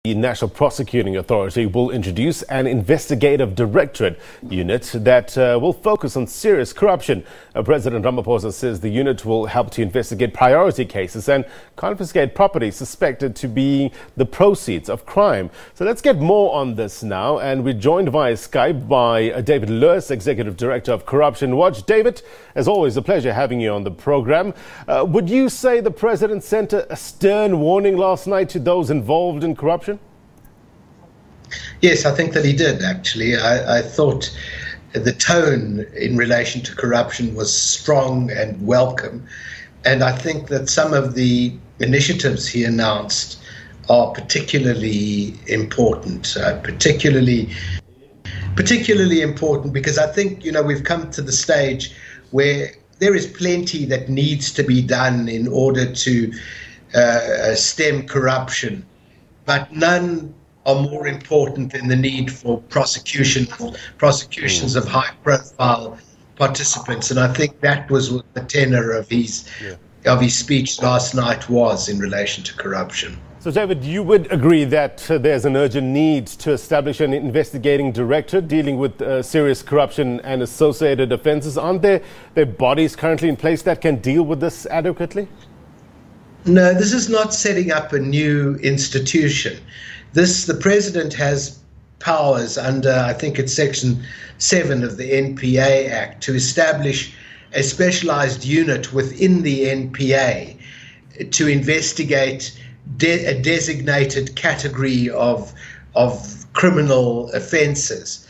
The National Prosecuting Authority will introduce an Investigative Directorate Unit that will focus on serious corruption. President Ramaphosa says the unit will help to investigate priority cases and confiscate property suspected to be the proceeds of crime. So let's get more on this now, and we're joined via Skype by David Lewis, Executive Director of Corruption Watch. David, as always, a pleasure having you on the program. Would you say the President sent a stern warning last night to those involved in corruption? Yes, I think that he did, actually. I thought the tone in relation to corruption was strong and welcome. And I think that some of the initiatives he announced are particularly important, particularly important because I think, we've come to the stage where there is plenty that needs to be done in order to stem corruption, but none are more important than the need for prosecutions of high-profile participants, and I think that was what the tenor of his speech last night was in relation to corruption. So, David, you would agree that there's an urgent need to establish an investigating directorate dealing with serious corruption and associated offences. Aren't there bodies currently in place that can deal with this adequately? No, this is not setting up a new institution. The president has powers under, I think it's Section 7 of the NPA Act, to establish a specialized unit within the NPA to investigate a designated category of criminal offences.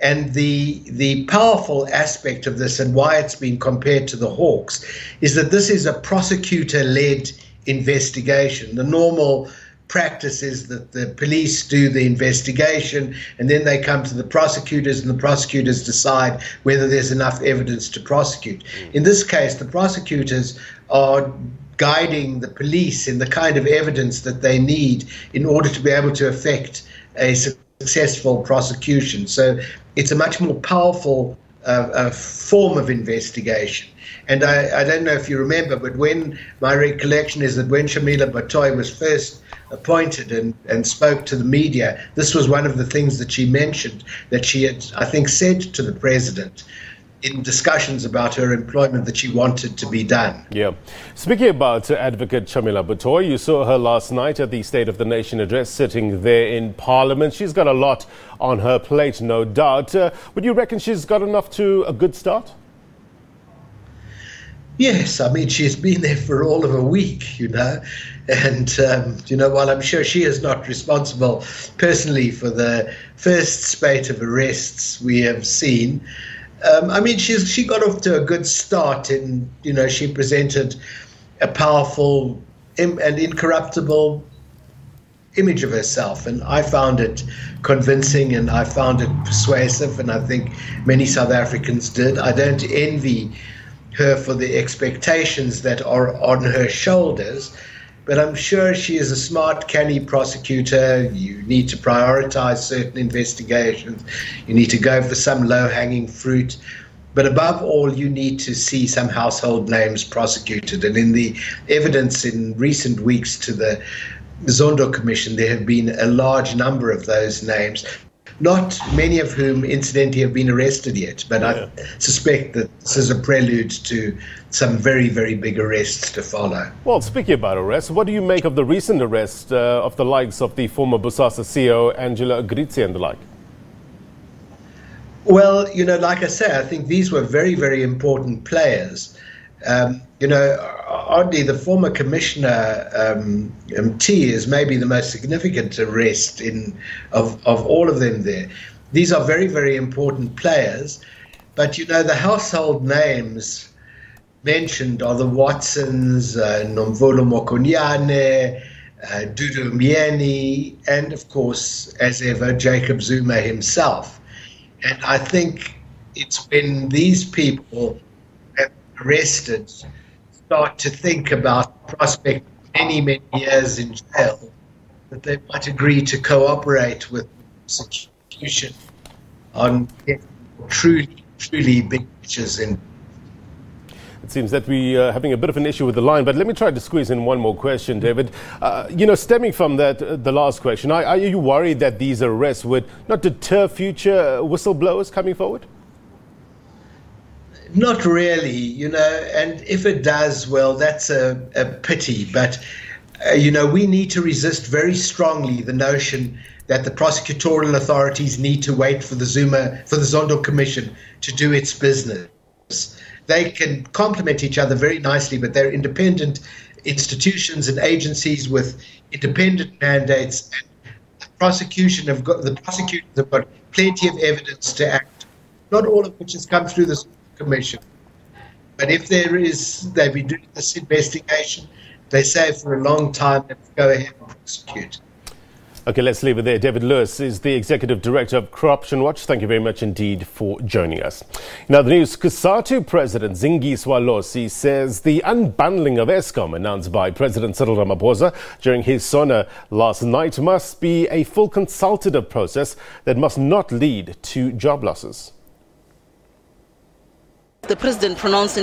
And the powerful aspect of this, and why it's been compared to the Hawks, is that this is a prosecutor-led investigation. The normal practice is that the police do the investigation and then they come to the prosecutors, and the prosecutors decide whether there's enough evidence to prosecute. In this case, the prosecutors are guiding the police in the kind of evidence that they need in order to be able to effect a successful prosecution. So it's a much more powerful form of investigation. And I don't know if you remember, but my recollection is that when Shamila Batoy was first appointed and spoke to the media, this was one of the things that she mentioned, that she had, I think, said to the president in discussions about her employment that she wanted to be done. Yeah. Speaking about Advocate Shamila Batoy, you saw her last night at the State of the Nation address sitting there in Parliament. She's got a lot on her plate, no doubt. Would you reckon she's got enough to a good start? Yes, I mean, she's been there for all of a week, and, while I'm sure she is not responsible personally for the first spate of arrests we have seen, she got off to a good start in, she presented a powerful and incorruptible image of herself, and I found it convincing and I found it persuasive, and I think many South Africans did. I don't envy her for the expectations that are on her shoulders, but I'm sure she is a smart, canny prosecutor. You need to prioritize certain investigations. You need to go for some low-hanging fruit. But above all, you need to see some household names prosecuted. And in the evidence in recent weeks to the Zondo Commission, there have been a large number of those names, not many of whom, incidentally, have been arrested yet. But I suspect that this is a prelude to some very, very big arrests to follow. Well, speaking about arrests, what do you make of the recent arrest of the likes of the former Bosasa CEO, Angela Agrizzi, and the like? Well, like I say, I think these were very, very important players. Oddly, the former commissioner, T, is maybe the most significant arrest of all of them there. These are very, very important players. But, the household names mentioned are the Watsons, Nomvolo Mokonyane, Dudu Myeni, and, of course, as ever, Jacob Zuma himself. And I think it's when these people arrested start to think about the prospect of many, many years in jail, that they might agree to cooperate with the prosecution on truly, truly big issues in. It seems that we are having a bit of an issue with the line, but let me try to squeeze in one more question, David. Stemming from that, the last question, are you worried that these arrests would not deter future whistleblowers coming forward? Not really, and if it does, well, that's a pity. But, we need to resist very strongly the notion that the prosecutorial authorities need to wait for the Zondo Commission to do its business. They can complement each other very nicely, but they're independent institutions and agencies with independent mandates. And the prosecutors have got plenty of evidence to act, not all of which has come through the Commission. But if they've been doing this investigation, they say for a long time, let's go ahead and prosecute. Okay, let's leave it there. David Lewis is the Executive Director of Corruption Watch. Thank you very much indeed for joining us. Now, the news. COSATU President Zingiswa Losi says the unbundling of Eskom announced by President Cyril Ramaphosa during his SONA last night must be a full consultative process that must not lead to job losses. The President pronounced